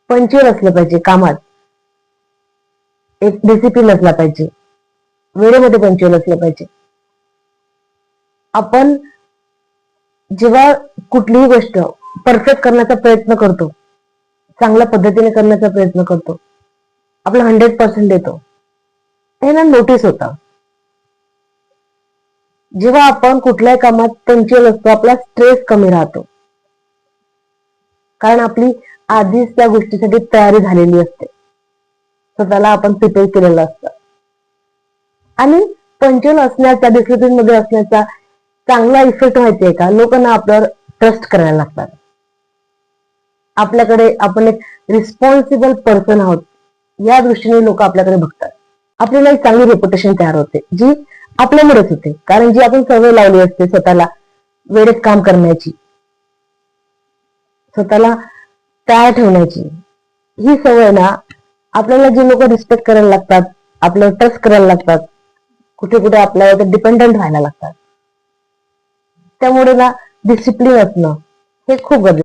Punctual असलं पाहिजे कामात, एक डिसिप्लिन असला पाहिजे, वेळेमध्ये पंक्च्युअल असलं पाहिजे. आपण जेव्हा कुठलीही गोष्ट परफेक्ट करण्याचा प्रयत्न करतो, चांगल्या पद्धतीने करण्याचा प्रयत्न करतो, आपलं 100% देतो, हे ना नोटीस होतं. जेव्हा आपण कुठल्याही कामात पंक्च्युअल असतो, आपला स्ट्रेस कमी राहतो, कारण आपली आधीच त्या गोष्टीसाठी तयारी झालेली असते, स्वतःला आपण प्रिपेअर केलेलं असतं. आणि पंक्च्युअल असण्याचा, डिसिप्लिन मध्ये असण्याचा चांगला इफेक्ट माहितीये का, लोकांना आपल्यावर ट्रस्ट करायला लागतात. आपल्याकडे आपण एक रिस्पॉन्सिबल पर्सन आहोत या दृष्टीने लोक आपल्याकडे बघतात. आपल्याला एक चांगली रेप्युटेशन तयार होते, जी आपल्यामुळेच होते, कारण जी आपण सवय लावली असते स्वतःला वेळेत काम करण्याची, स्वतःला तयार ठेवण्याची, ही सवय ना आपल्याला जी लोक रिस्पेक्ट करायला लागतात, आपल्यावर ट्रस्ट करायला लागतात, कुठे कुठे आपल्यावर डिपेंडंट व्हायला लागतात. त्यामुळे ना डिसिप्लिन असणं हे खूप गरजेचं.